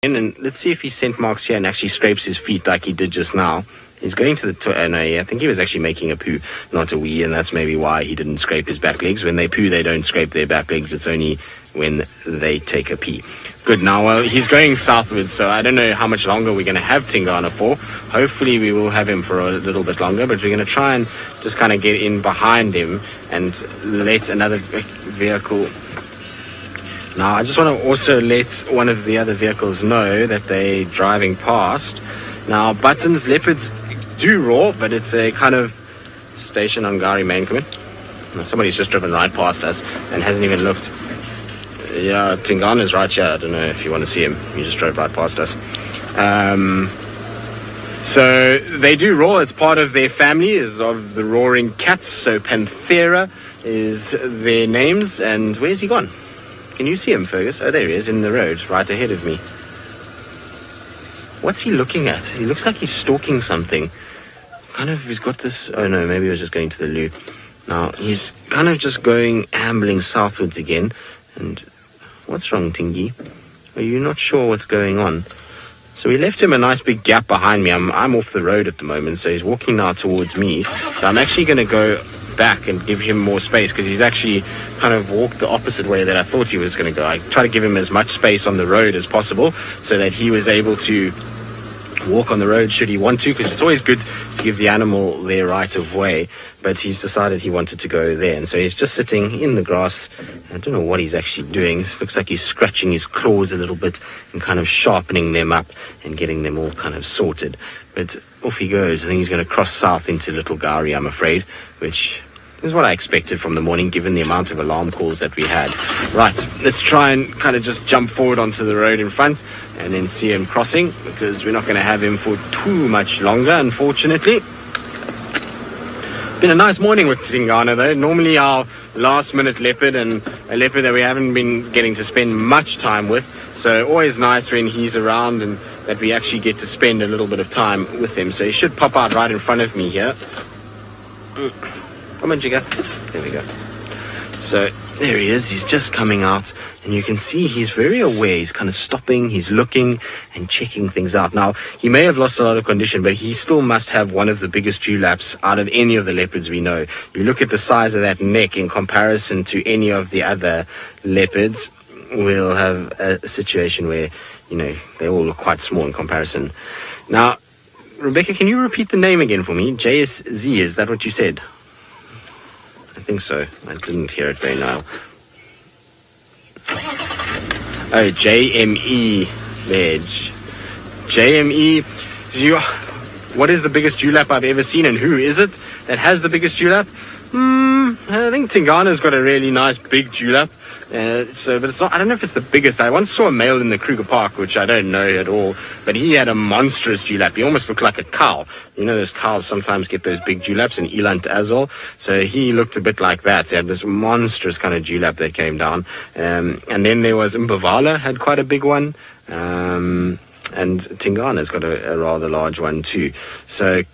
And let's see if he scent marks here and actually scrapes his feet like he did just now. He's going to the no, I think he was actually making a poo, not a wee, and that's maybe why he didn't scrape his back legs. When they poo, they don't scrape their back legs. It's only when they take a pee. Good. Now, he's going southwards, so I don't know how much longer we're going to have Tingana for. Hopefully, we will have him for a little bit longer, but we're going to try and just kind of get in behind him and let another vehicle. Now, I just want to also let one of the other vehicles know that they're driving past. Now, Buttons, leopards do roar, but it's a kind of station on Gari Main. Come in. Now, somebody's just driven right past us and hasn't even looked. Yeah, Tingana's right here. I don't know if you want to see him. He just drove right past us. So they do roar. It's part of their family, is of the roaring cats. So Panthera is their names. And where's he gone? Can you see him, Fergus? Oh, there he is, in the road, right ahead of me. What's he looking at? He looks like he's stalking something. Kind of, he's got this... Oh, no, maybe he was just going to the loo. Now, he's kind of just going, ambling southwards again. And what's wrong, Tingy? Are you not sure what's going on? So we left him a nice big gap behind me. I'm off the road at the moment, so he's walking now towards me. So I'm actually going to go back and give him more space, because he's actually kind of walked the opposite way that I thought he was going to go. I try to give him as much space on the road as possible so that he was able to walk on the road should he want to, because it's always good to give the animal their right of way, but he's decided he wanted to go there, and so he's just sitting in the grass. I don't know what he's actually doing. It looks like he's scratching his claws a little bit and kind of sharpening them up and getting them all kind of sorted. But off he goes. I think he's going to cross south into Little Gari, I'm afraid, which is what I expected from the morning, given the amount of alarm calls that we had. Right, let's try and kind of just jump forward onto the road in front and then see him crossing, because we're not going to have him for too much longer, unfortunately. Been a nice morning with Tingana, though. Normally our last-minute leopard, and a leopard that we haven't been getting to spend much time with. So always nice when he's around and that we actually get to spend a little bit of time with him. So he should pop out right in front of me here. Come on, Jigger. There we go. So there he is. He's just coming out, and you can see he's very aware. He's kind of stopping, he's looking and checking things out. Now, he may have lost a lot of condition, but he still must have one of the biggest dewlaps out of any of the leopards we know. You look at the size of that neck in comparison to any of the other leopards, we'll have a situation where, you know, they all look quite small in comparison. Now, Rebecca, can you repeat the name again for me? JSZ, is that what you said? I think so. I didn't hear it very well. Oh, JME, Veg. JME, what is the biggest dewlap I've ever seen, and who is it that has the biggest dewlap? I think Tingana's got a really nice big dewlap. But it's not, I don't know if it's the biggest. I once saw a male in the Kruger Park, which I don't know at all, but he had a monstrous dewlap. He almost looked like a cow. You know, those cows sometimes get those big dewlaps, and eland as well. So he looked a bit like that. He had this monstrous kind of dewlap that came down. And then there was Mbavala, had quite a big one. And Tingana's got a rather large one too. So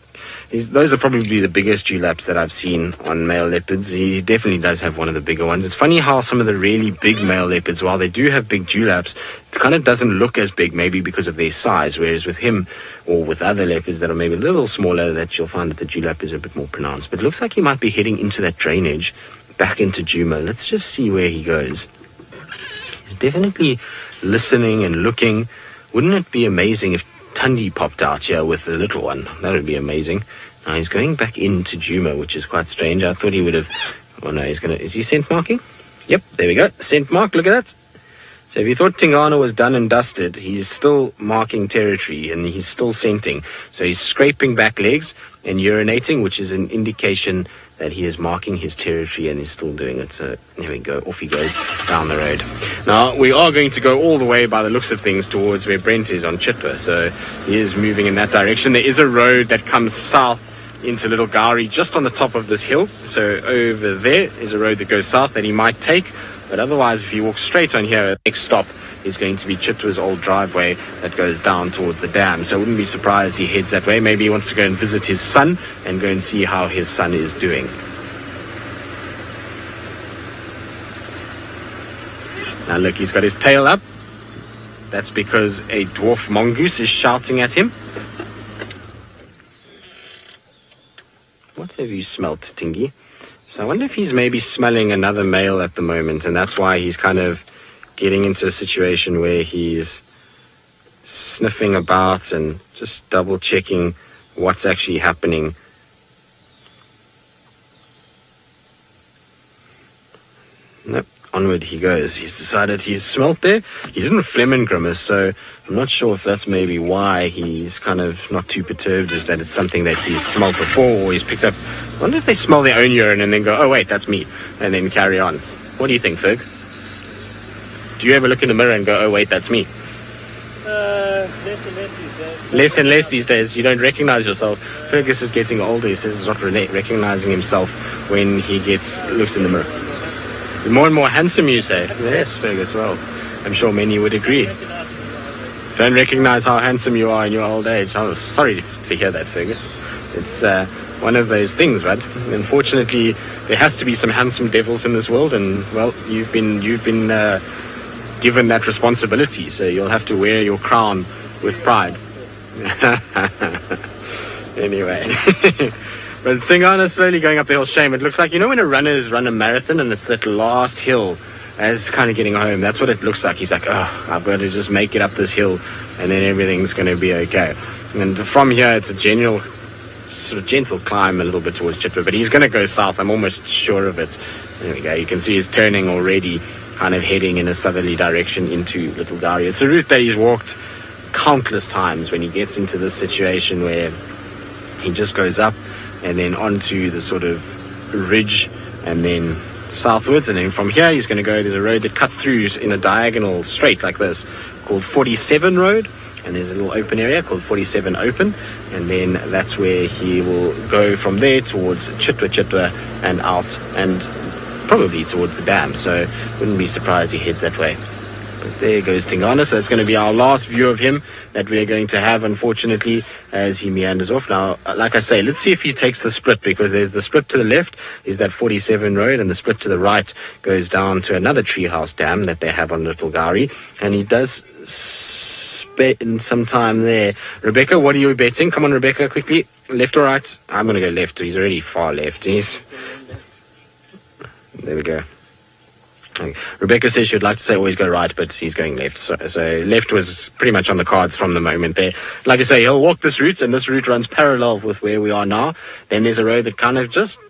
those are probably the biggest dewlaps that I've seen on male leopards. He definitely does have one of the bigger ones. It's funny how some of the really big male leopards, while they do have big dewlaps, it kind of doesn't look as big, maybe because of their size, whereas with him or with other leopards that are maybe a little smaller, that you'll find that the dewlap is a bit more pronounced. But it looks like he might be heading into that drainage back into Djuma. Let's just see where he goes. He's definitely listening and looking. Wouldn't it be amazing if Tundi popped out here with the little one? That would be amazing. Now he's going back into Djuma, which is quite strange. I thought he would have... Oh no, he's going to... Is he scent marking? Yep, there we go. Scent mark, look at that. So if you thought Tingana was done and dusted, he's still marking territory and he's still scenting. So he's scraping back legs and urinating, which is an indication that he is marking his territory, and he's still doing it. So there we go. Off he goes down the road. Now, we are going to go all the way, by the looks of things, towards where Brent is on Chitwa. So he is moving in that direction. There is a road that comes south into Little Gari just on the top of this hill. So over there is a road that goes south that he might take. But otherwise, if he walks straight on here, the next stop is going to be Chitwa's old driveway that goes down towards the dam. So I wouldn't be surprised he heads that way. Maybe he wants to go and visit his son and go and see how his son is doing. Now look, he's got his tail up. That's because a dwarf mongoose is shouting at him. What have you smelt, Tingy? So I wonder if he's maybe smelling another male at the moment, and that's why he's kind of getting into a situation where he's sniffing about and just double checking what's actually happening. Nope, onward he goes. He's decided he's smelt there. He didn't phlegm and grimace, so I'm not sure if that's maybe why he's kind of not too perturbed, is that it's something that he's smelt before or he's picked up. I wonder if they smell their own urine and then go, oh wait, that's me, and then carry on. What do you think, Ferg? Do you ever look in the mirror and go, oh wait, that's me? Less and less these days. Less and less these days. You don't recognize yourself. Fergus is getting older. He says he's not recognizing himself when he looks in the mirror. You're more and more handsome, you say? Yes, Fergus, well, I'm sure many would agree. Don't recognize how handsome you are in your old age. I'm sorry to hear that, Fergus. It's one of those things, but unfortunately there has to be some handsome devils in this world, and well, you've been given that responsibility, so you'll have to wear your crown with pride. Anyway. But Tingana's slowly going up the hill. Shame, it looks like, you know when a runners run a marathon and it's that last hill as kind of getting home, that's what it looks like. He's like, oh, I've got to just make it up this hill and then everything's going to be okay. And from here it's a general sort of gentle climb a little bit towards Chitwa, but he's going to go south, I'm almost sure of it. There we go, you can see he's turning already, kind of heading in a southerly direction into Little Gowrie. It's a route that he's walked countless times when he gets into this situation where he just goes up and then onto the sort of ridge and then southwards, and then from here he's going to go, there's a road that cuts through in a diagonal straight like this called 47 Road, and there's a little open area called 47 Open, and then that's where he will go from there towards Chitwa and out and probably towards the dam, so wouldn't be surprised he heads that way. But there goes Tingana, so that's going to be our last view of him that we're going to have, unfortunately, as he meanders off. Now, like I say, let's see if he takes the split, because there's the split to the left is that 47 Road, and the split to the right goes down to another treehouse dam that they have on Little Gowrie, and he does spend some time there. Rebecca, what are you betting? Come on, Rebecca, quickly. Left or right? I'm going to go left. He's already far left. There we go. Rebecca says she would like to say always go right, but he's going left. So left was pretty much on the cards from the moment there. Like I say, he'll walk this route, and this route runs parallel with where we are now. Then there's a road that kind of just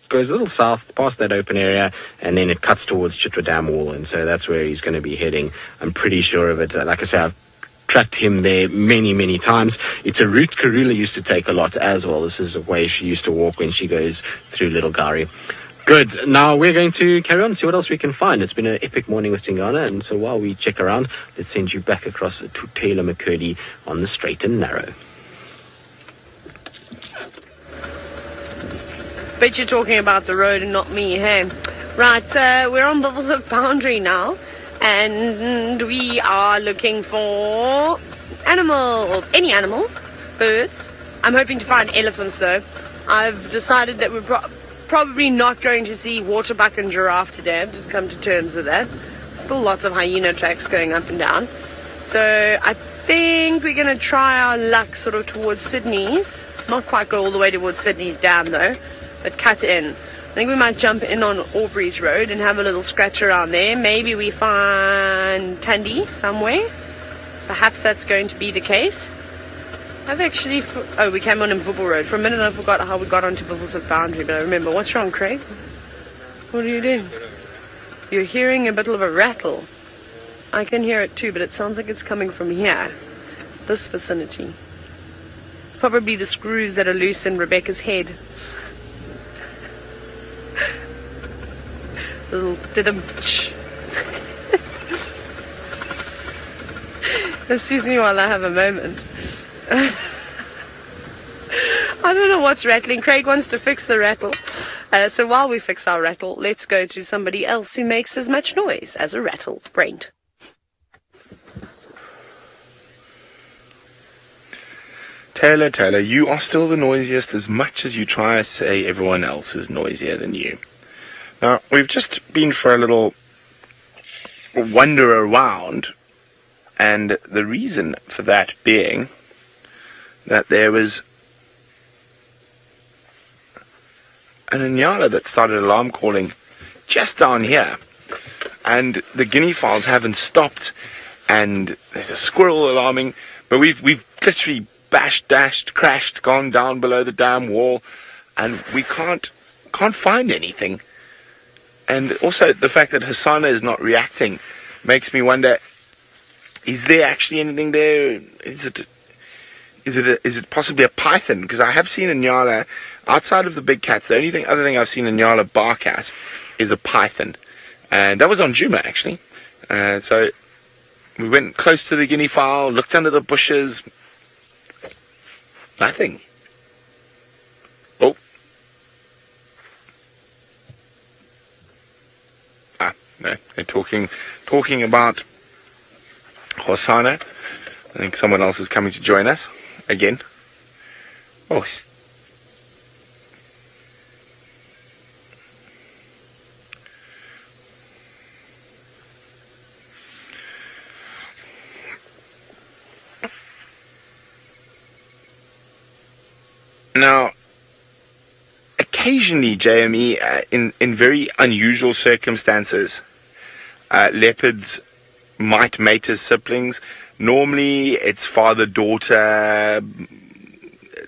goes a little south past that open area, and then it cuts towards Chitwa Dam Wall, and so that's where he's going to be heading. I'm pretty sure of it. Like I say, I've tracked him there many times. It's a route Karula used to take a lot as well. This is a way she used to walk when she goes through Little Gowrie. Good. Now we're going to carry on and see what else we can find. It's been an epic morning with Tingana, and so while we check around, let's send you back across to Taylor McCurdy on the straight and narrow. Bet you're talking about the road and not me, hey? Right, so we're on Buffelshoek boundary now, and we are looking for animals. Any animals? Birds. I'm hoping to find elephants, though. I've decided that we're probably not going to see waterbuck and giraffe today. I've just come to terms with that. Still lots of hyena tracks going up and down. So I think we're going to try our luck sort of towards Sydney's. Not quite go all the way towards Sydney's dam though, but cut in. I think we might jump in on Aubrey's Road and have a little scratch around there. Maybe we find Tundi somewhere. Perhaps that's going to be the case. I've actually... we came on Mvubu Road. For a minute I forgot how we got onto Buffelshoek boundary, but I remember. What's wrong, Craig? What are you doing? You're hearing a bit of a rattle. I can hear it too, but it sounds like it's coming from here. This vicinity. Probably the screws that are loose in Rebecca's head. Little didum-ch. Excuse me while I have a moment. I don't know what's rattling. Craig wants to fix the rattle. So while we fix our rattle, let's go to somebody else who makes as much noise as a rattle. Brent. Taylor, you are still the noisiest as much as you try to say everyone else is noisier than you. Now, we've just been for a little wander around, And the reason for that being that there was an Inyala that started alarm calling just down here, and the guinea fowls haven't stopped, and there's a squirrel alarming, but we've literally bashed, dashed, crashed, gone down below the dam wall, and we can't find anything. And also the fact that Hosana is not reacting makes me wonder, is there actually anything there? Is it possibly a python? Because I have seen a Nyala, outside of the big cats, the only other thing I've seen a Nyala bark at is a python. And that was on Djuma, actually. So we went close to the guinea fowl, looked under the bushes. Nothing. Oh. No, they're talking about Hosana. I think someone else is coming to join us again. Oh. Now, occasionally, JME, in very unusual circumstances, leopards might mate as siblings. Normally, it's father-daughter,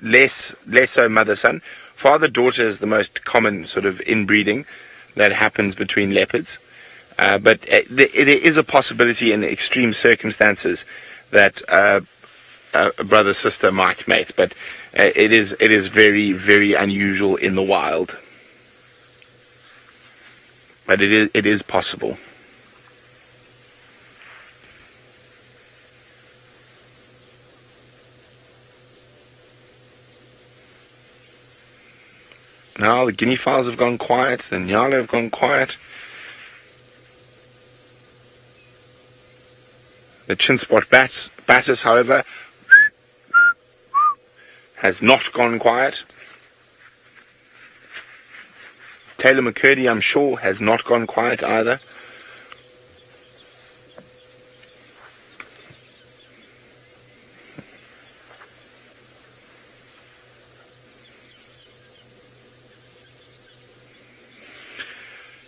less so mother-son. Father-daughter is the most common sort of inbreeding that happens between leopards. But there is a possibility in extreme circumstances that a brother-sister might mate, but it is very, very unusual in the wild. But it is possible. Now the guinea fowls have gone quiet, the Nyala have gone quiet. The chin-spot batis, however, has not gone quiet. Taylor McCurdy, I'm sure, has not gone quiet either.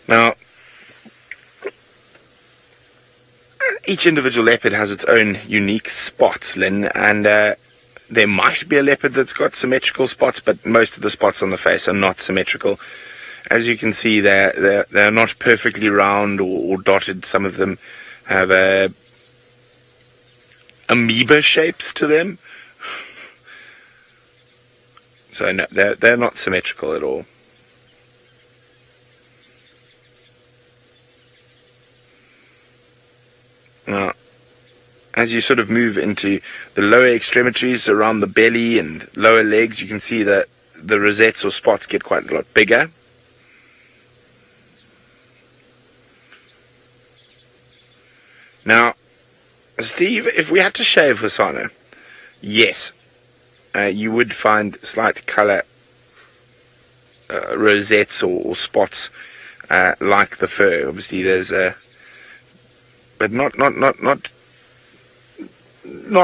Now, each individual leopard has its own unique spots, Lynn, and there might be a leopard that's got symmetrical spots, but most of the spots on the face are not symmetrical. As you can see, they're not perfectly round or dotted. Some of them have amoeba shapes to them. So no, they're not symmetrical at all. Now, as you sort of move into the lower extremities around the belly and lower legs, you can see that the rosettes or spots get quite a lot bigger. Now, Steve, if we had to shave Hosana, yes, you would find slight colour rosettes or spots like the fur. Obviously, there's but not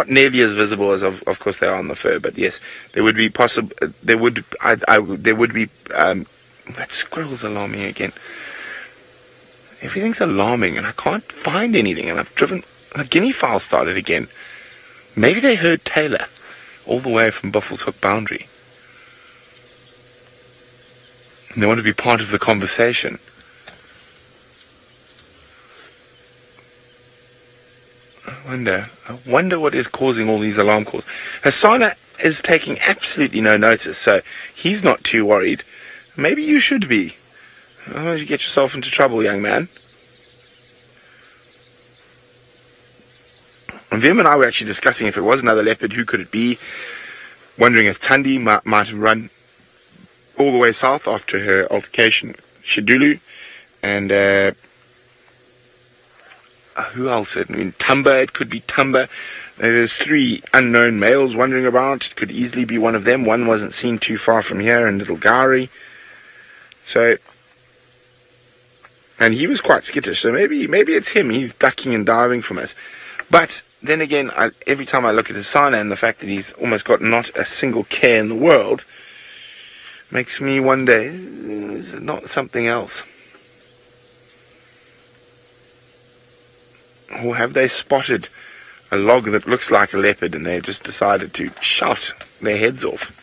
nearly as visible as of course they are on the fur. But yes, there would be possible. There would be. That squirrel's alarming again. Everything's alarming, and I can't find anything. And I've driven. A guinea fowl started again. Maybe they heard Taylor all the way from Buffalo's Hook boundary, and they want to be part of the conversation. I wonder what is causing all these alarm calls. Hosana is taking absolutely no notice, so he's not too worried. Maybe you should be. Otherwise you get yourself into trouble, young man. And Vim and I were actually discussing if it was another leopard, who could it be? Wondering if Tandi might have run all the way south after her altercation, Shidulu, and who else? I mean, Tumba, it could be Tumba. There's 3 unknown males wandering about. It could easily be one of them. One wasn't seen too far from here in Little Gowrie. So, and he was quite skittish, so maybe it's him. He's ducking and diving from us. But then again, every time I look at Hosana and the fact that he's almost got not a single care in the world, makes me wonder, is it not something else? Or have they spotted a log that looks like a leopard and they just decided to shout their heads off?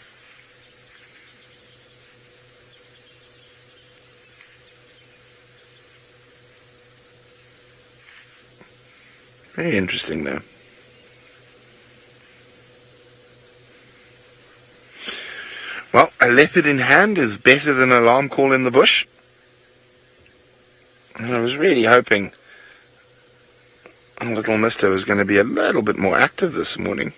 Very interesting though. Well, a leopard in hand is better than an alarm call in the bush. And I was really hoping our little mister was going to be a little bit more active this morning.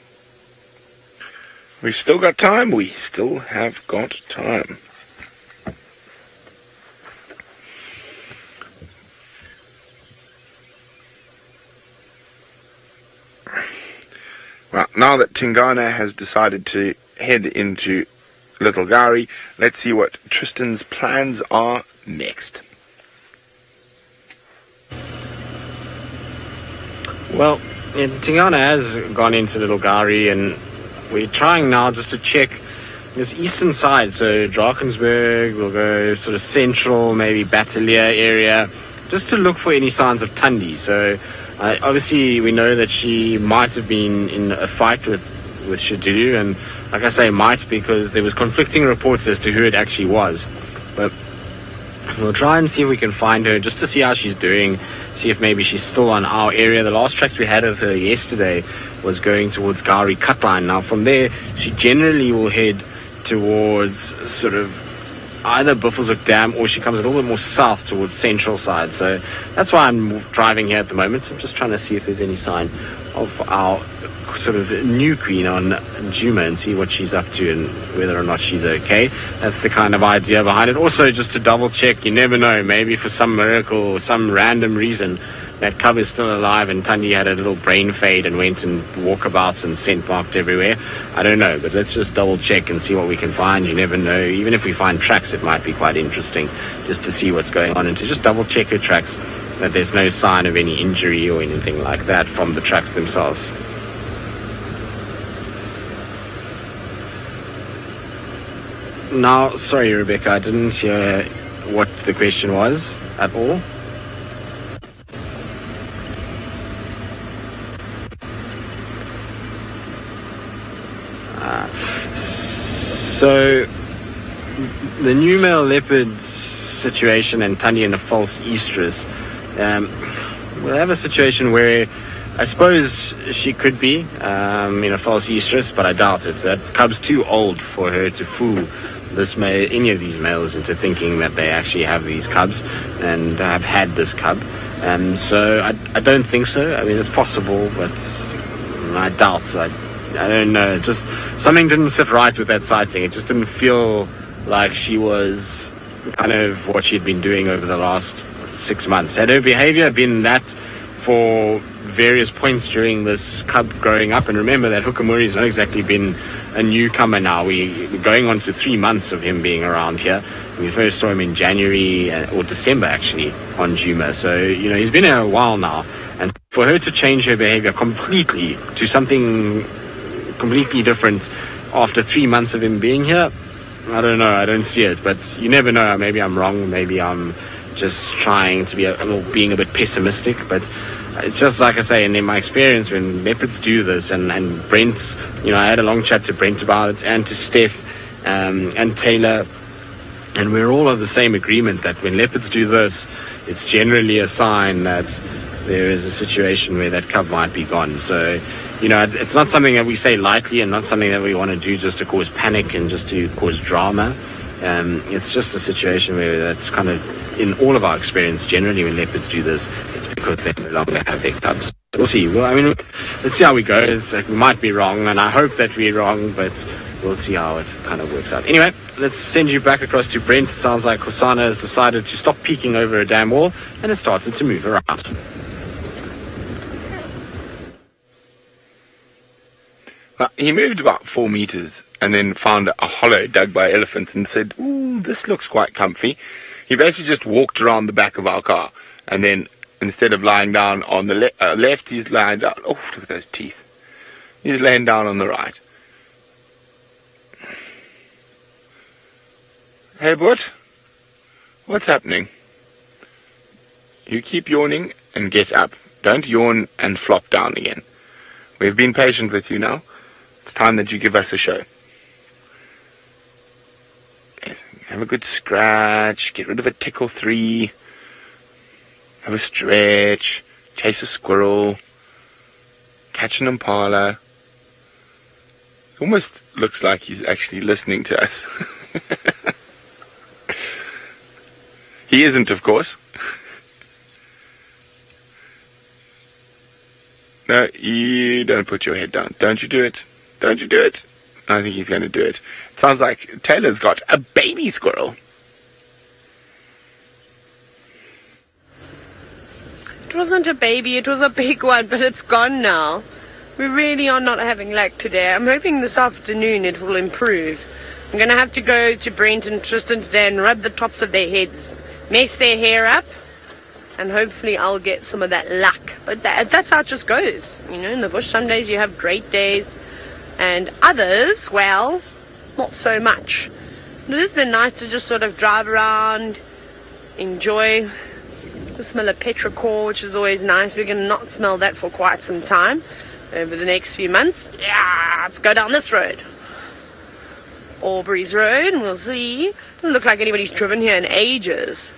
We've still got time. We still have got time. Well, now that Tingana has decided to head into Little Gari, let's see what Tristan's plans are next. Well, Tingana has gone into Little Gari, and we're trying now just to check this eastern side. So Drakensberg, we'll go sort of central, maybe Batalia area, just to look for any signs of Tundi. So obviously we know that she might have been in a fight with Shadulu, and like I say, might, because there was conflicting reports as to who it actually was. But we'll try and see if we can find her, just to see how she's doing, see if maybe she's still on our area. The last tracks we had of her yesterday was going towards Gari Cutline. Now from there, she generally will head towards sort of either Buffelshoek Dam, or she comes a little bit more south towards central side. So that's why I'm driving here at the moment. I'm just trying to see if there's any sign of our sort of new queen on Djuma and see what she's up to and whether or not she's okay. That's the kind of idea behind it. Also, just to double check, you never know, maybe for some miracle or some random reason that cub is still alive and Tundi had a little brain fade and went and walkabouts and scent marked everywhere. I don't know, but let's just double check and see what we can find. You never know. Even if we find tracks, it might be quite interesting just to see what's going on and to just double check her tracks, that there's no sign of any injury or anything like that from the tracks themselves. Now, sorry Rebecca, I didn't hear what the question was at all. So the new male leopard situation and Tundi and a false estrus, we'll have a situation where I suppose she could be in a false estrus, but I doubt it. That cub's too old for her to fool any of these males into thinking that they actually have these cubs and have had this cub. So I don't think so. I mean, it's possible, but I doubt. I don't know. Just something didn't sit right with that sighting. It just didn't feel like she was kind of what she'd been doing over the last 6 months. Had her behavior been that for various points during this cub growing up, and remember that Hukamuri's not exactly been a newcomer now. We're going on to 3 months of him being around here. We first saw him in January or December actually on Djuma. So, you know, he's been here a while now, and for her to change her behavior completely to something completely different after 3 months of him being here, I don't know. I don't see it, but you never know. Maybe I'm wrong. Maybe I'm just trying to be being a bit pessimistic, but it's just like I say, and in my experience, when leopards do this, and Brent, you know, I had a long chat to Brent about it, and to Steph and Taylor, and we're all of the same agreement that when leopards do this, it's generally a sign that there is a situation where that cub might be gone. So, you know, it's not something that we say lightly, and not something that we want to do just to cause panic and just to cause drama. It's just a situation where that's kind of, in all of our experience, generally when leopards do this, it's because they no longer have their cubs. We'll see. Well, I mean, let's see how we go. We might be wrong, and I hope that we're wrong, but we'll see how it kind of works out. Anyway, let's send you back across to Brent. It sounds like Hosana has decided to stop peeking over a dam wall and has started to move around. Well, he moved about 4 meters and then found a hollow dug by elephants and said, "Ooh, this looks quite comfy." He basically just walked around the back of our car and then instead of lying down on the left, he's lying down. Oh, look at those teeth. He's laying down on the right. Hey, Bud, what's happening? You keep yawning and get up. Don't yawn and flop down again. We've been patient with you now. It's time that you give us a show. Yes, have a good scratch. Get rid of a tickle 3. Have a stretch. Chase a squirrel. Catch an impala. Almost looks like he's actually listening to us. He isn't, of course. No, you don't put your head down. Don't you do it. Don't you do it. I think he's going to do it. It sounds like Taylor's got a baby squirrel. It wasn't a baby, it was a big one, but it's gone now. We really are not having luck today. I'm hoping this afternoon it will improve. I'm going to have to go to Brent and Tristan today and rub the tops of their heads, mess their hair up, and hopefully I'll get some of that luck. But that's how it just goes. You know, in the bush, some days you have great days, and others, well, not so much. But it has been nice to just sort of drive around, enjoy the smell of petrichor, which is always nice. We're going to not smell that for quite some time over the next few months. Yeah, let's go down this road. Aubrey's Road, and we'll see. Doesn't look like anybody's driven here in ages.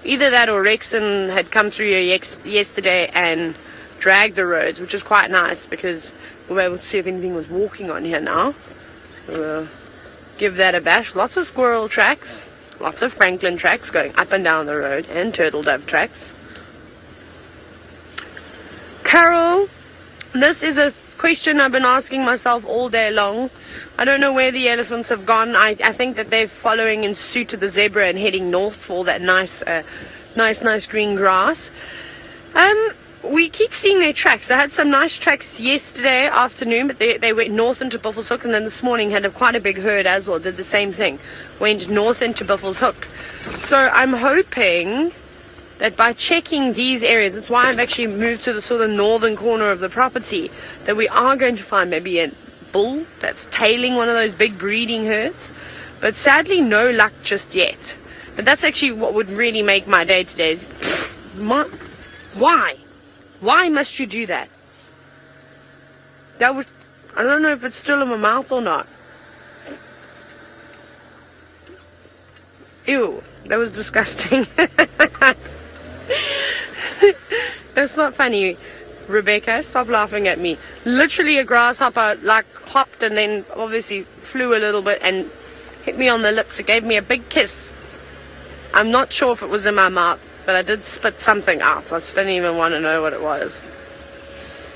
Either that or Rexon had come through here yesterday and dragged the roads, which is quite nice because we'll be able to see if anything was walking on here now. We'll give that a bash. Lots of squirrel tracks, lots of Franklin tracks going up and down the road, and turtle dove tracks. Carol, this is a question I've been asking myself all day long. I don't know where the elephants have gone. I think that they're following in suit to the zebra and heading north for all that nice green grass. We keep seeing their tracks. I had some nice tracks yesterday afternoon, but they went north into Buffelshoek, and then this morning had quite a big herd as well, did the same thing. Went north into Buffelshoek. So I'm hoping that by checking these areas, that's why I've actually moved to the sort of northern corner of the property, that we are going to find maybe a bull that's tailing one of those big breeding herds. But sadly, no luck just yet. But that's actually what would really make my day today. Is, why? Why must you do that? That was, I don't know if it's still in my mouth or not. Ew, that was disgusting. That's not funny, Rebecca. Stop laughing at me. Literally a grasshopper like hopped and then obviously flew a little bit and hit me on the lips. It gave me a big kiss. I'm not sure if it was in my mouth, but I did spit something out. I just didn't even want to know what it was.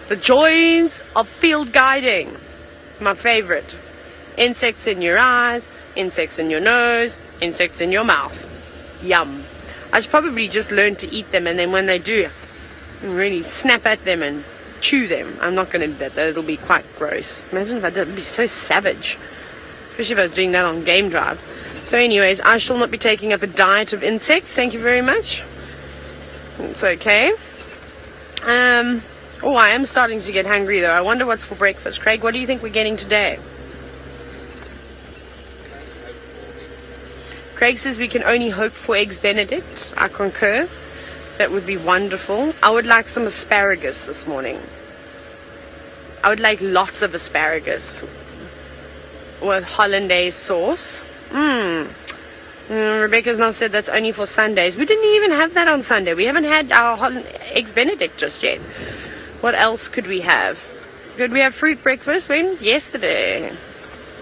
The joys of field guiding. My favorite. Insects in your eyes, insects in your nose, insects in your mouth. Yum. I should probably just learn to eat them, and then when they do, really snap at them and chew them. I'm not going to do that, though. It'll be quite gross. Imagine if I did. It'd be so savage. Especially if I was doing that on Game Drive. So anyways, I shall not be taking up a diet of insects. Thank you very much. It's okay. Oh, I am starting to get hungry, though. I wonder what's for breakfast. Craig, what do you think we're getting today? Craig says we can only hope for Eggs Benedict. I concur. That would be wonderful. I would like some asparagus this morning. I would like lots of asparagus with hollandaise sauce. Rebecca's now said that's only for Sundays. We didn't even have that on Sunday. We haven't had our Eggs Benedict just yet. What else could we have? Could we have fruit breakfast? When? Yesterday.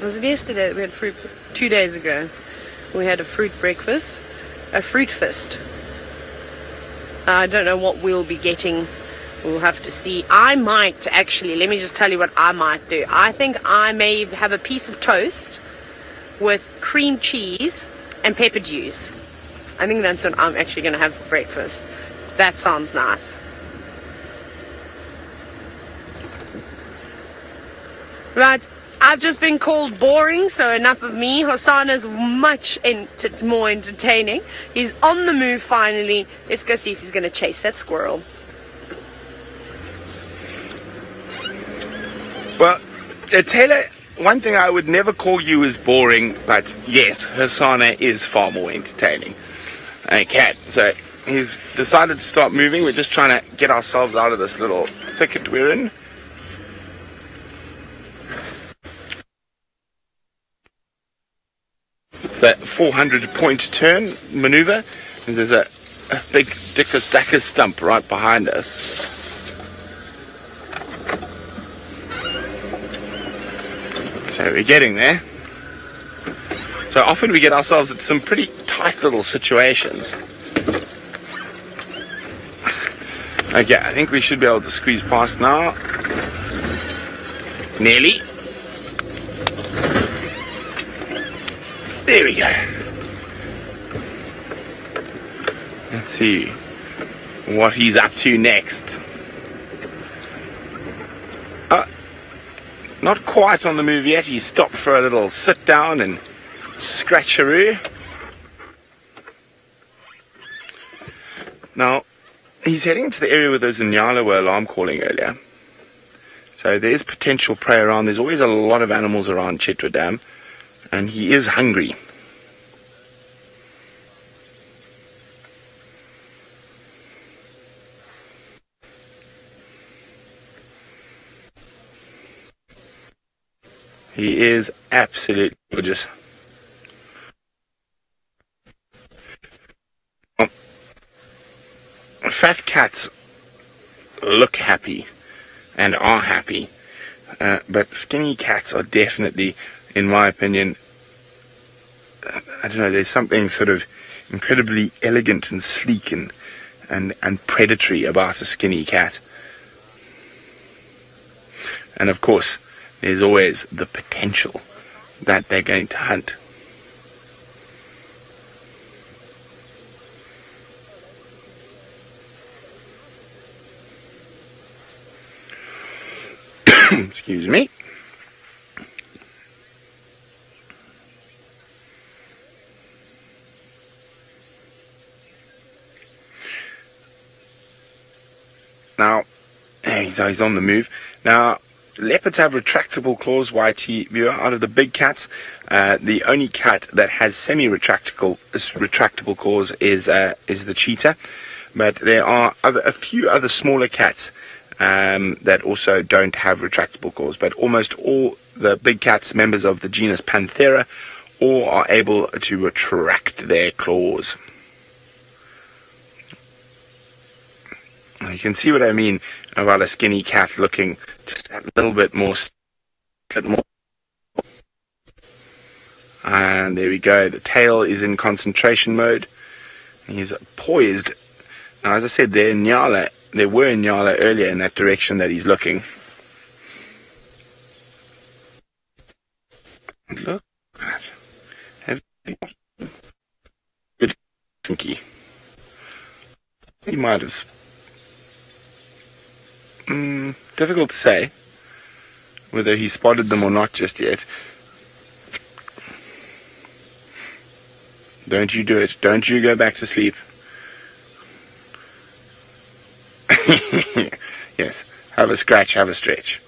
Was it yesterday that we had fruit? 2 days ago. We had a fruit breakfast. A fruit fist. I don't know what we'll be getting. We'll have to see. I might actually, let me just tell you what I might do. I think I may have a piece of toast with cream cheese and pepper juice. I think that's what I'm actually going to have for breakfast. That sounds nice. Right, I've just been called boring, so enough of me. Hosana's much more entertaining. He's on the move finally. Let's go see if he's going to chase that squirrel. Well, Taylor, one thing I would never call you is boring, but yes, Hosana is far more entertaining. Okay, so he's decided to start moving. We're just trying to get ourselves out of this little thicket we're in. It's that 400-point turn maneuver. There's a big Dickus stump right behind us. So we're getting there. So often we get ourselves at some pretty tight little situations. Okay, I think we should be able to squeeze past now. Nearly. There we go. Let's see what he's up to next. Not quite on the move yet. He stopped for a little sit down and scratcheroo. Now, he's heading to the area where those Inyala were alarm calling earlier. So there is potential prey around. There's always a lot of animals around Chitwa Dam. And he is hungry. He is absolutely gorgeous. Fat cats look happy and are happy, but skinny cats are definitely, in my opinion, I don't know, there's something sort of incredibly elegant and sleek and predatory about a skinny cat. And of course, there's always the potential that they're going to hunt. Excuse me. Now, he's on the move. Now, leopards have retractable claws, YT viewer. Out of the big cats, the only cat that has semi-retractable claws is the cheetah. But there are a few other smaller cats that also don't have retractable claws. But almost all the big cats, members of the genus Panthera, all are able to retract their claws. You can see what I mean about a skinny cat looking just a little bit more. And there we go. The tail is in concentration mode. He's poised. Now, as I said, there were Inyala earlier in that direction that he's looking. Look at that. Good thinky. He might have. Difficult to say whether he spotted them or not just yet. Don't you do it. Don't you go back to sleep. Yes, have a scratch, have a stretch.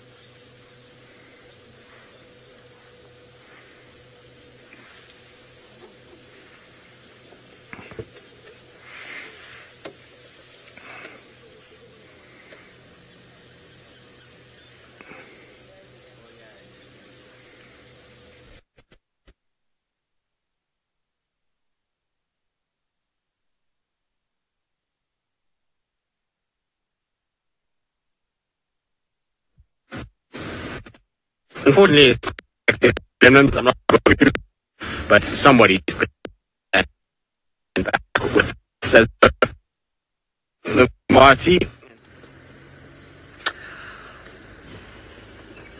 Unfortunately, it's remnants. I'm not sure who, but somebody with says the Marty.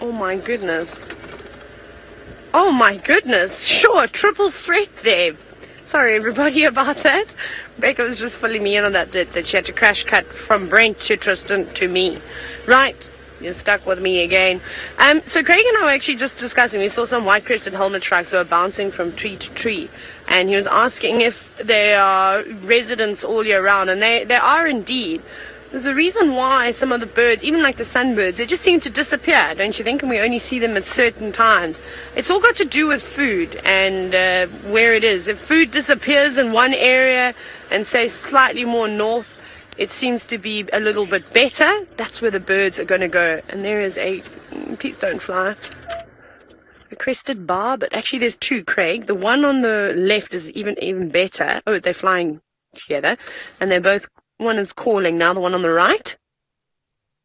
Oh my goodness. Oh my goodness. Sure, triple threat there. Sorry everybody about that. Becca was just filling me in on that bit that she had to crash cut from Brent to Tristan to me. Right. You're stuck with me again. So Craig and I were actually just discussing, we saw some white-crested helmet shrikes that were bouncing from tree to tree, and he was asking if there are residents all year round, and they are indeed. There's a reason why some of the birds, even like the sunbirds, they just seem to disappear, don't you think? And we only see them at certain times. It's all got to do with food and where it is. If food disappears in one area and say slightly more north, it seems to be a little bit better. That's where the birds are going to go. And there is a, please don't fly, a crested bar, but actually there's two, Craig. The one on the left is even better. Oh, they're flying together, and they're both, one is calling now, the one on the right.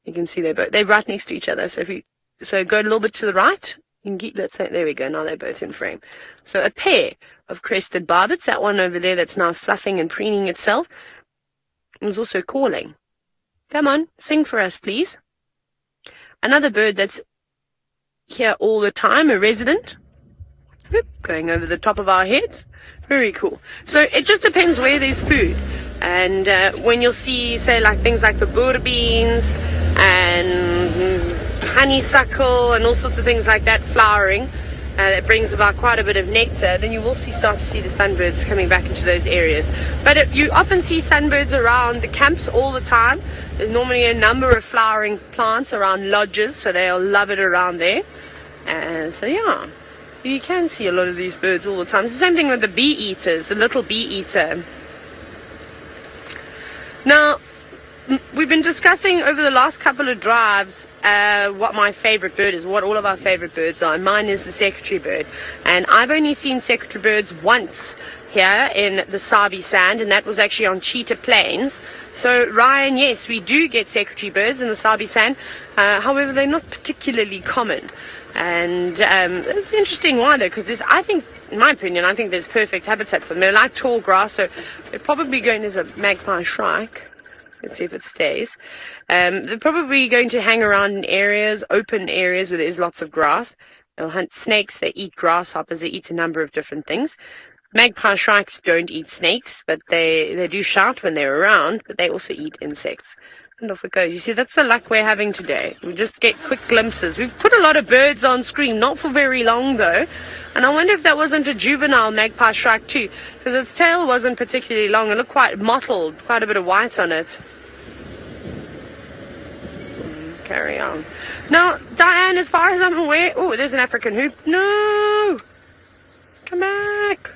You can see they're right next to each other. So if you go a little bit to the right, you can keep, let's say, there we go, now they're both in frame. So a pair of crested barbets, that one over there that's now fluffing and preening itself, is also calling. Come on, sing for us, please. Another bird that's here all the time, a resident, whoop, going over the top of our heads. Very cool. So it just depends where there's food. And when you'll see, say, like things like the boer beans and honeysuckle and all sorts of things like that flowering, that brings about quite a bit of nectar, then you will start to see the sunbirds coming back into those areas. But you often see sunbirds around the camps all the time. There's normally a number of flowering plants around lodges, so they'll love it around there. And so, yeah, you can see a lot of these birds all the time. It's the same thing with the bee eaters, the little bee eater. Now, we've been discussing over the last couple of drives what my favorite bird is, what all of our favorite birds are. And mine is the secretary bird. And I've only seen secretary birds once here in the Sabi sand, and that was actually on Cheetah Plains. So, Ryan, yes, we do get secretary birds in the Sabi sand. However, they're not particularly common. And it's interesting why, though, because I think, in my opinion, I think there's perfect habitat for them. They like tall grass, so they're probably going, there's a magpie shrike. Let's see if it stays. They're probably going to hang around in areas, open areas where there's lots of grass. They'll hunt snakes, they eat grasshoppers, they eat a number of different things. Magpie shrikes don't eat snakes, but they do shout when they're around, but they also eat insects. And off it goes. You see, that's the luck we're having today. We just get quick glimpses. We've put a lot of birds on screen, not for very long though. And I wonder if that wasn't a juvenile magpie shrike too, because its tail wasn't particularly long. It looked quite mottled, quite a bit of white on it. Carry on. Now, Diane, as far as I'm aware, oh, there's an African hoop. No! Come back!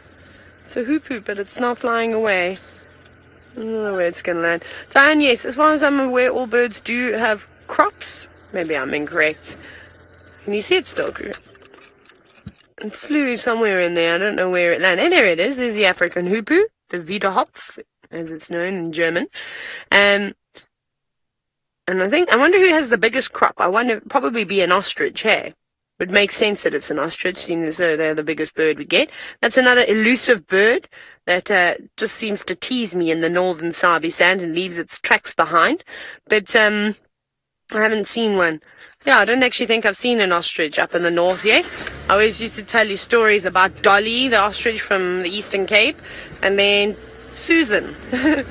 It's a hoop, but it's not flying away. I don't know where it's going to land. Diane, yes, as far as I'm aware, all birds do have crops. Maybe I'm incorrect. Can you see it still, Kruger? It flew somewhere in there. I don't know where it landed. And there it is. There's the African hoopoo, the Wiederhopf, as it's known in German. And I wonder who has the biggest crop. I wonder, probably be an ostrich, hey? It makes sense that it's an ostrich, seeing as though they're the biggest bird we get. That's another elusive bird that just seems to tease me in the northern Sabi sand and leaves its tracks behind. But I haven't seen one. Yeah, I don't actually think I've seen an ostrich up in the north yet. I always used to tell you stories about Dolly, the ostrich from the Eastern Cape, and then Susan, who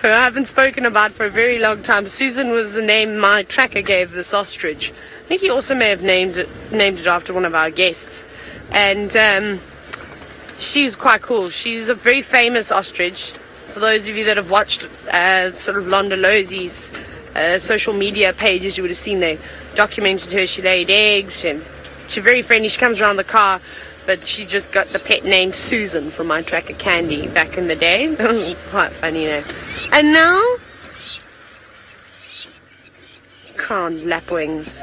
I haven't spoken about for a very long time. Susan was the name my tracker gave this ostrich. I think he also may have named it after one of our guests. And she's quite cool. She's a very famous ostrich. For those of you that have watched sort of Londa Losey's social media pages, you would have seen they documented her. She laid eggs, and she's very friendly. She comes around the car, but she just got the pet name Susan from my tracker Candy back in the day. Quite funny, you know. And now, crowned lapwings.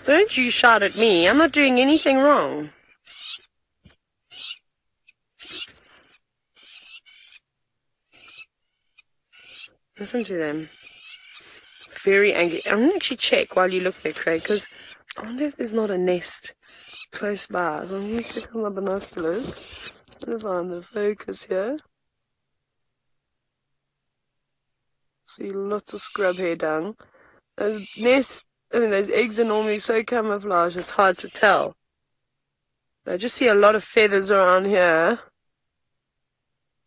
Don't you shout at me. I'm not doing anything wrong. Listen to them. Very angry. I'm going to actually check while you look there, Craig, because I wonder if there's not a nest close by. So I'm going to click on my binoculars. I'm going to find the focus here. See lots of scrub hair dung. A nest, I mean, those eggs are normally so camouflaged, it's hard to tell. I just see a lot of feathers around here,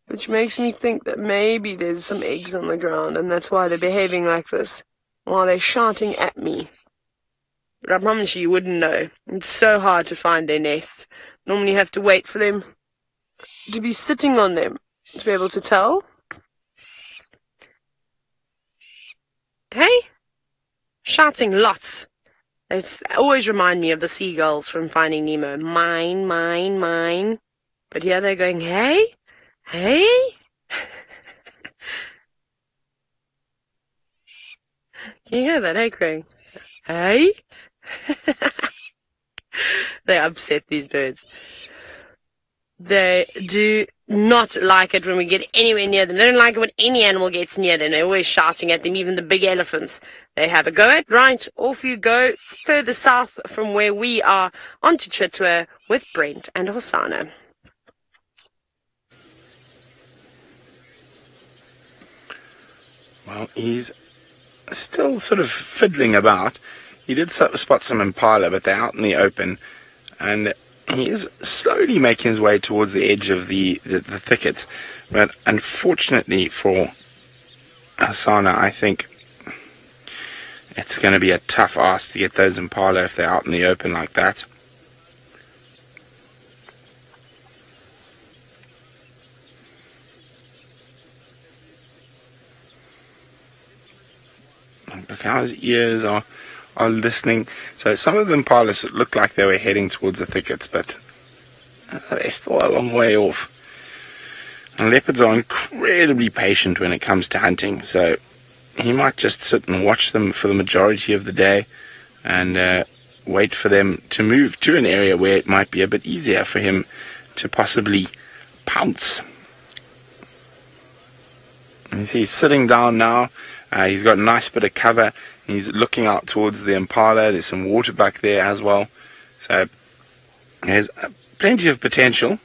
which makes me think that maybe there's some eggs on the ground, and that's why they're behaving like this. while they're shouting at me. But I promise you wouldn't know. It's so hard to find their nests. Normally you have to wait for them to be sitting on them to be able to tell. Hey? Shouting lots. It's always remind me of the seagulls from Finding Nemo. Mine, mine, mine. But here they're going, hey? Hey? Can you hear that, hey, Craig? Hey? They upset these birds. They do not like it when we get anywhere near them. They don't like it when any animal gets near them. They're always shouting at them, even the big elephants. They have a go at. Right, off you go, further south from where we are, onto Chitwa with Brent and Hosana. Well, he's still sort of fiddling about. He did spot some impala, but they're out in the open, and he is slowly making his way towards the edge of the thickets. But unfortunately for Hosana, I think it's going to be a tough ask to get those impala if they're out in the open like that. Look how his ears are listening. So some of the impalas looked like they were heading towards the thickets, but they're still a long way off. And leopards are incredibly patient when it comes to hunting, so he might just sit and watch them for the majority of the day and wait for them to move to an area where it might be a bit easier for him to possibly pounce. You see, he's sitting down now. He's got a nice bit of cover. He's looking out towards the impala. There's some water back there as well. So there's plenty of potential.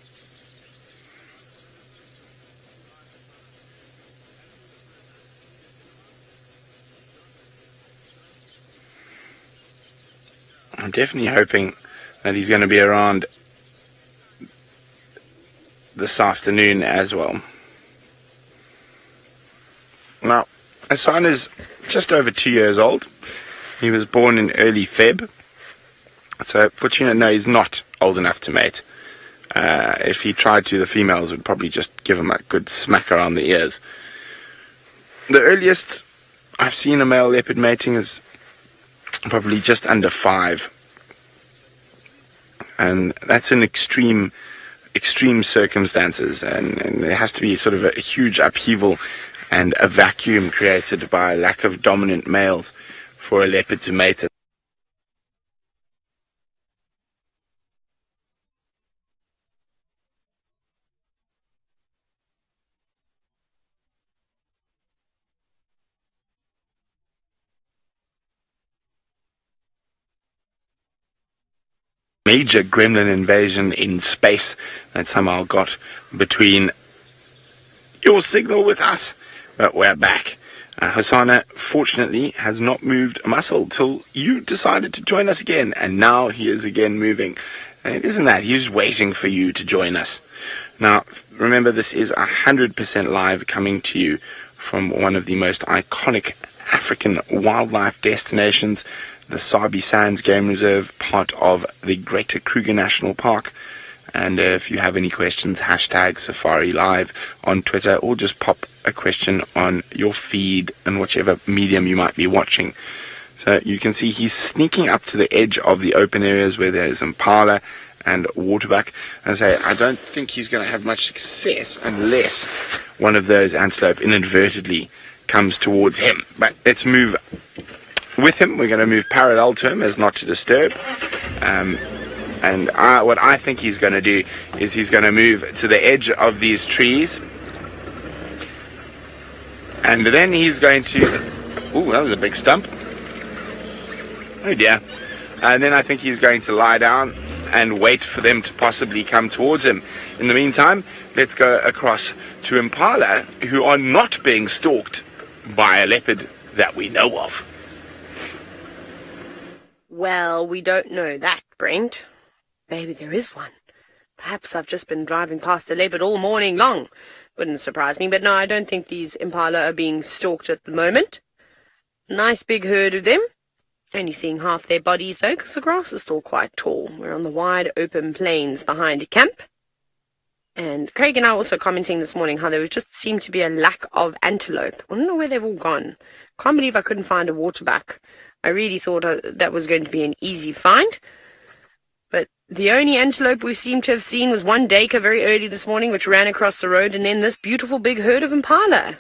I'm definitely hoping that he's going to be around this afternoon as well. Now, Hosana's just over 2 years old. He was born in early Feb. So, fortunately, no, he's not old enough to mate. If he tried to, the females would probably just give him a good smack around the ears. The earliest I've seen a male leopard mating is probably just under 5. And that's in extreme circumstances. And there has to be sort of a huge upheaval and a vacuum created by a lack of dominant males for a leopard to mate. Major gremlin invasion in space that somehow got between your signal with us. But we're back. Hosana, fortunately, has not moved a muscle till you decided to join us again, and now he is again moving. And isn't that? He's waiting for you to join us. Now, remember, this is 100% live, coming to you from one of the most iconic African wildlife destinations, the Sabi Sands Game Reserve, part of the Greater Kruger National Park. And if you have any questions, hashtag Safari Live on Twitter, or just pop a question on your feed and whichever medium you might be watching. So you can see he's sneaking up to the edge of the open areas where there's impala and waterbuck. And so I don't think he's going to have much success unless one of those antelope inadvertently comes towards him. But let's move with him. We're going to move parallel to him as not to disturb. And what I think he's going to do is he's going to move to the edge of these trees. And then he's going to... Ooh, that was a big stump. Oh dear. And then I think he's going to lie down and wait for them to possibly come towards him. In the meantime, let's go across to impala, who are not being stalked by a leopard that we know of. Well, we don't know that, Brent. Maybe there is one. Perhaps I've just been driving past a leopard all morning long. Wouldn't surprise me, but no, I don't think these impala are being stalked at the moment. Nice big herd of them. Only seeing half their bodies though, because the grass is still quite tall. We're on the wide open plains behind camp. And Craig and I also commenting this morning how there just seemed to be a lack of antelope. I don't know where they've all gone. Can't believe I couldn't find a waterbuck. I really thought that was going to be an easy find. But the only antelope we seem to have seen was one duiker very early this morning, which ran across the road, and then this beautiful big herd of impala,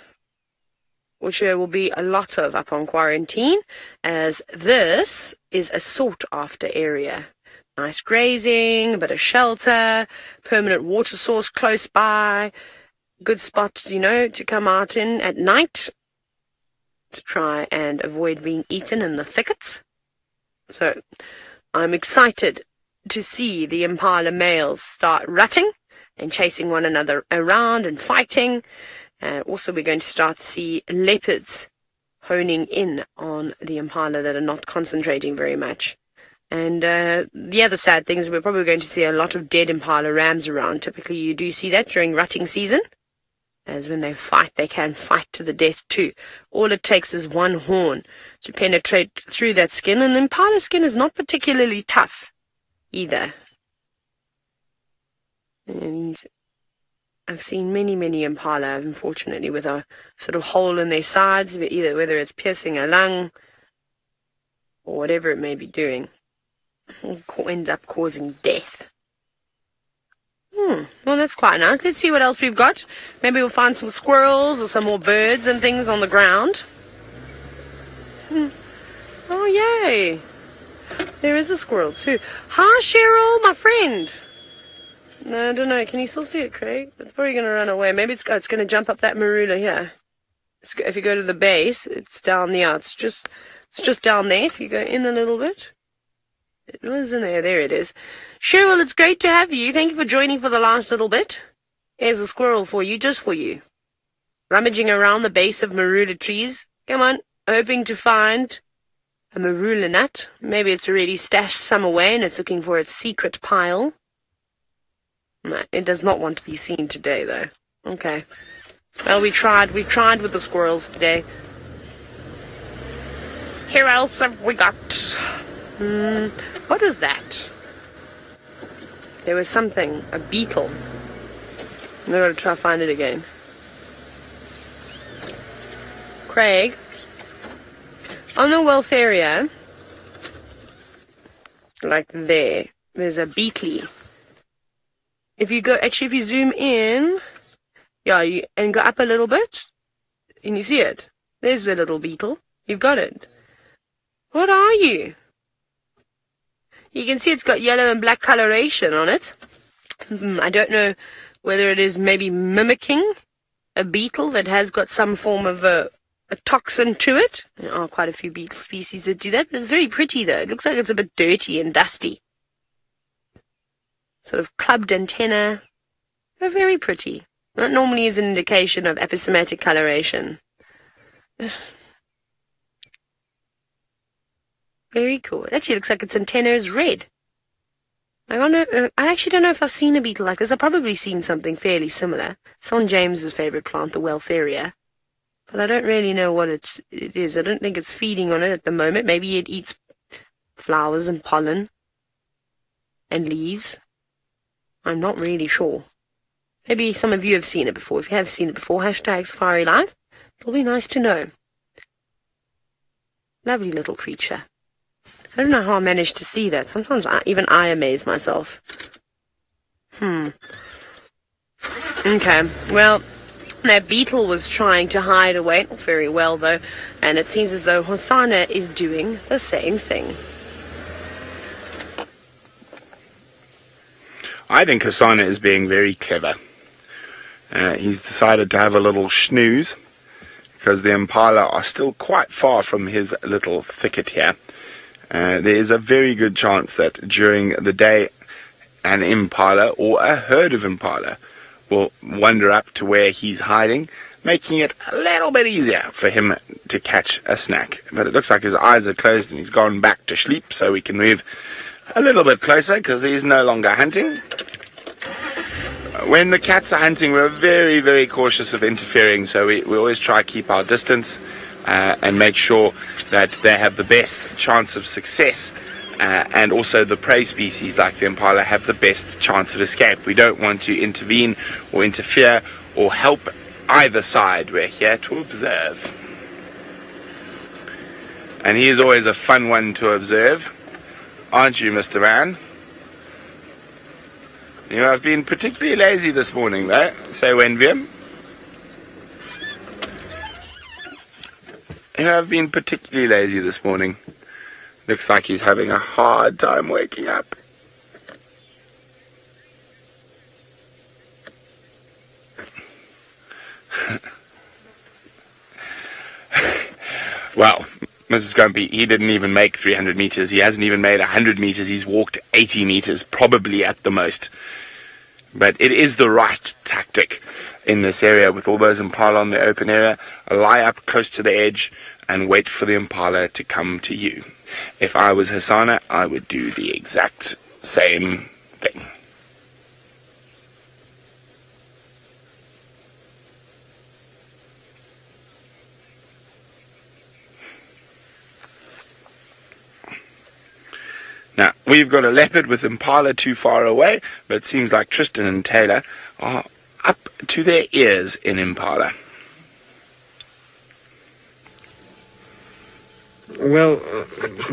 which there will be a lot of up on quarantine, as this is a sought-after area. Nice grazing, a bit of shelter, permanent water source close by, good spot, to come out in at night to try and avoid being eaten in the thickets. So I'm excited to see the impala males start rutting and chasing one another around and fighting. Also, we're going to start to see leopards honing in on the impala that are not concentrating very much. And the other sad thing is we're probably going to see a lot of dead impala rams around. Typically, you do see that during rutting season, as when they fight, they can fight to the death too. All it takes is one horn to penetrate through that skin, and the impala skin is not particularly tough either. And I've seen many, many impala, unfortunately, with a sort of hole in their sides, whether it's piercing a lung or whatever it may be doing, end up causing death. Well, that's quite nice. Let's see what else we've got. Maybe we'll find some squirrels or some more birds and things on the ground. Oh, yay. There is a squirrel too. Hi, Cheryl, my friend. No, I don't know. Can you still see it, Craig? It's probably going to run away. Maybe it's going to jump up that marula here. If you go to the base, it's down there. It's just down there. If you go in a little bit. It was in there. There it is. Cheryl, it's great to have you. Thank you for joining for the last little bit. Here's a squirrel for you, just for you. Rummaging around the base of marula trees. Come on. Hoping to find a marula nut. Maybe it's already stashed some away and it's looking for its secret pile. No, it does not want to be seen today, though. Okay. Well, we tried with the squirrels today. Who else have we got? What was that? There was something, a beetle. I'm going to try to find it again. Craig, on the wealth area, like there's a beetle. If you zoom in, and go up a little bit, and you see it. There's the little beetle. You've got it. What are you? You can see it's got yellow and black coloration on it. I don't know whether it is maybe mimicking a beetle that has got some form of a toxin to it. There are quite a few beetle species that do that. It's very pretty, though. It looks like it's a bit dirty and dusty. Sort of clubbed antenna. They're very pretty. That normally is an indication of epistematic coloration. Very cool. It actually looks like its antenna is red. I actually don't know if I've seen a beetle like this. I've probably seen something fairly similar. It's on James's favourite plant, the wealth area. But I don't really know what it is. I don't think it's feeding on it at the moment. Maybe it eats flowers and pollen and leaves. I'm not really sure. Maybe some of you have seen it before. If you have seen it before, #SafariLive. It'll be nice to know. Lovely little creature. I don't know how I managed to see that. Sometimes even I amaze myself. Okay, well, that beetle was trying to hide away. Not very well, though. And it seems as though Hosana is doing the same thing. I think Hosana is being very clever. He's decided to have a little snooze because the impala are still quite far from his little thicket here. There is a very good chance that during the day an impala or a herd of impala will wander up to where he's hiding, making it a little bit easier for him to catch a snack. But it looks like his eyes are closed and he's gone back to sleep, so we can move a little bit closer because he's no longer hunting. When the cats are hunting, we're very, very cautious of interfering, so we always try to keep our distance. and make sure that they have the best chance of success. And also the prey species like the impala have the best chance of escape. We don't want to intervene or interfere or help either side. We're here to observe. And he is always a fun one to observe, aren't you, Mr. Man? You have been particularly lazy this morning, though. So, Wenvium, you have been particularly lazy this morning. Looks like he's having a hard time waking up. Well, Mrs. Grumpy, he didn't even make 300 meters. He hasn't even made 100 meters. He's walked 80 meters, probably at the most. But it is the right tactic in this area with all those impala on the open area. Lie up close to the edge and wait for the impala to come to you. If I was Hosana, I would do the exact same thing. Now, we've got a leopard with impala too far away, but it seems like Tristan and Taylor are up to their ears in impala. Well,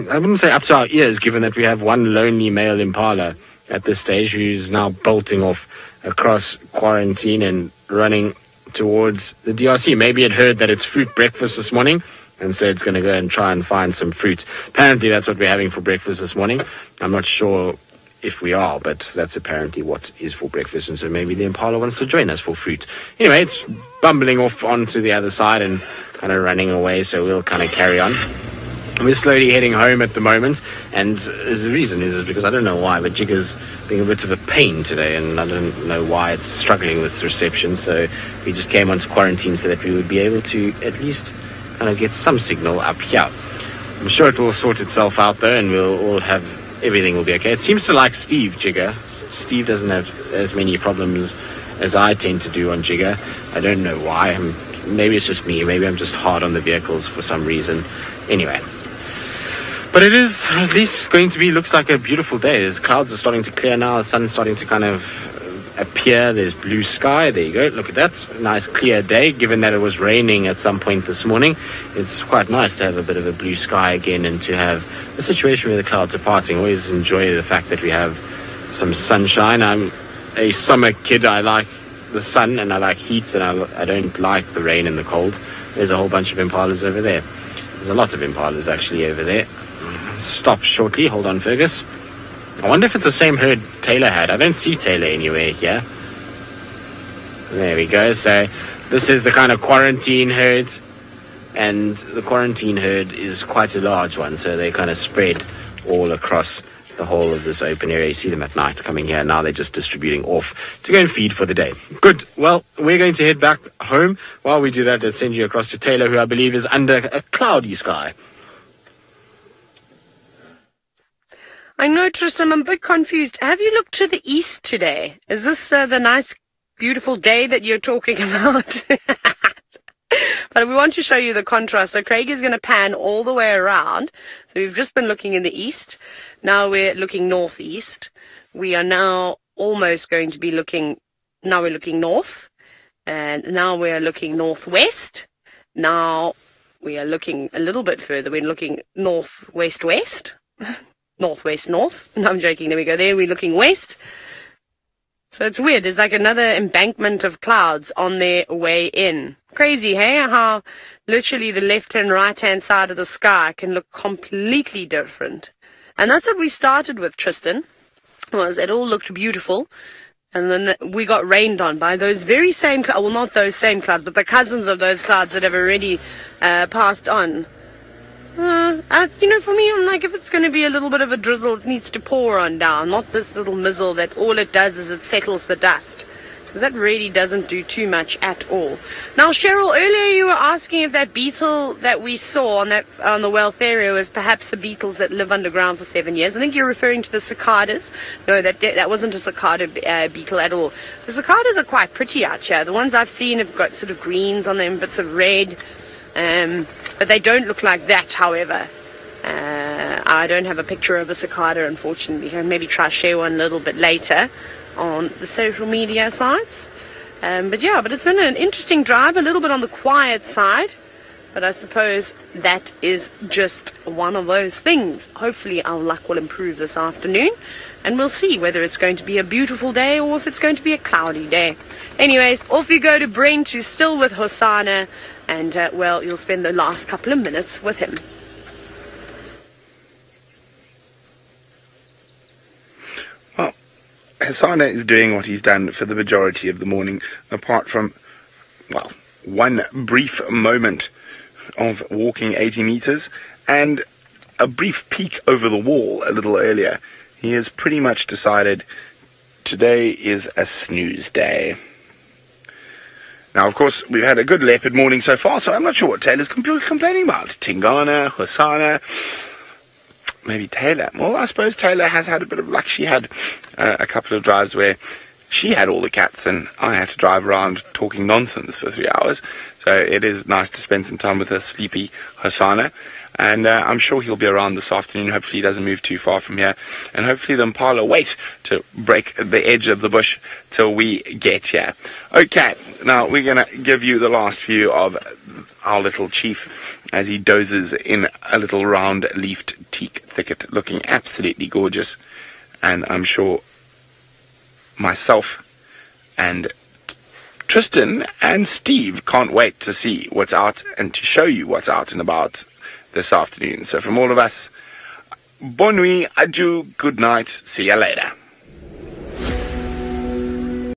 I wouldn't say up to our ears, given that we have one lonely male impala at this stage who's now bolting off across quarantine and running towards the DRC. Maybe it heard that it's fruit breakfast this morning, and so it's going to go and try and find some fruit. Apparently that's what we're having for breakfast this morning. I'm not sure if we are, but that's apparently what is for breakfast, and so maybe the impala wants to join us for fruit. Anyway, it's bumbling off onto the other side and kind of running away, so we'll kind of carry on. We're slowly heading home at the moment, and the reason is because I don't know why, but Jigger's being a bit of a pain today, and I don't know why it's struggling with reception, so we just came onto quarantine so that we would be able to at least kind of get some signal up here. I'm sure it will sort itself out though, and we'll all have, everything will be okay. It seems to like Steve, Jigger. Steve doesn't have as many problems as I tend to do on Jigger. I don't know why. Maybe it's just me. Maybe I'm just hard on the vehicles for some reason. Anyway. But it is at least going to be, looks like a beautiful day. The clouds are starting to clear now. The sun's starting to kind of appear. There's blue sky. There you go. Look at that. Nice clear day. Given that it was raining at some point this morning, it's quite nice to have a bit of a blue sky again and to have a situation where the clouds are parting. I always enjoy the fact that we have some sunshine. I'm a summer kid. I like the sun and I like heat, and I don't like the rain and the cold. There's a whole bunch of impalas over there. There's a lot of impalas actually over there. Stop shortly. Hold on, Fergus. I wonder if it's the same herd Taylor had. I don't see Taylor anywhere here. There we go. So this is the kind of quarantine herd, and the quarantine herd is quite a large one, so they kind of spread all across the whole of this open area. You see them at night coming here. Now they're just distributing off to go and feed for the day. Good. Well, we're going to head back home. While we do that, let's send you across to Taylor, who I believe is under a cloudy sky. I know, Tristan, I'm a bit confused. Have you looked to the east today? Is this the nice, beautiful day that you're talking about? But we want to show you the contrast. So Craig is going to pan all the way around. So we've just been looking in the east. Now we're looking northeast. We are now almost going to be looking, now we're looking north. And now we're looking northwest. Now we are looking a little bit further. We're looking northwest-west. Northwest north. No, I'm joking. There we go. There we're looking west. So it's weird. There's like another embankment of clouds on their way in. Crazy, hey? How literally the left and right hand side of the sky can look completely different. And that's what we started with, Tristan. Was it all looked beautiful, and then we got rained on by those very same clouds. Well, not those same clouds, but the cousins of those clouds that have already passed on. For me, I'm like, if it's going to be a little bit of a drizzle, it needs to pour on down, not this little mizzle that all it does is it settles the dust. Because that really doesn't do too much at all. Now, Cheryl, earlier you were asking if that beetle that we saw on the Wealth area was perhaps the beetles that live underground for 7 years. I think you're referring to the cicadas. No, that wasn't a cicada beetle at all. The cicadas are quite pretty out here. The ones I've seen have got sort of greens on them, bits of red. But they don't look like that, however. I don't have a picture of a cicada, unfortunately. I can maybe try share one a little bit later on the social media sites. But it's been an interesting drive, a little bit on the quiet side. But I suppose that is just one of those things. Hopefully our luck will improve this afternoon. And we'll see whether it's going to be a beautiful day or if it's going to be a cloudy day. Anyways, off you go to Brent, who's still with Hosana. And, you'll spend the last couple of minutes with him. Well, Hosana is doing what he's done for the majority of the morning, apart from, one brief moment of walking 80 meters and a brief peek over the wall a little earlier. He has pretty much decided today is a snooze day. Now, of course, we've had a good leopard morning so far, so I'm not sure what Taylor's complaining about. Tingana, Hosana, maybe Taylor. Well, I suppose Taylor has had a bit of luck. She had a couple of drives where she had all the cats and I had to drive around talking nonsense for 3 hours. So it is nice to spend some time with a sleepy Hosana. And I'm sure he'll be around this afternoon. Hopefully he doesn't move too far from here. And hopefully the Impala wait to break the edge of the bush till we get here. Okay, now we're going to give you the last view of our little chief as he dozes in a little round-leafed teak thicket, looking absolutely gorgeous. And I'm sure myself and Tristan and Steve can't wait to see what's out and to show you what's out and about this afternoon. So from all of us, bon nuit, adieu, good night, see you later.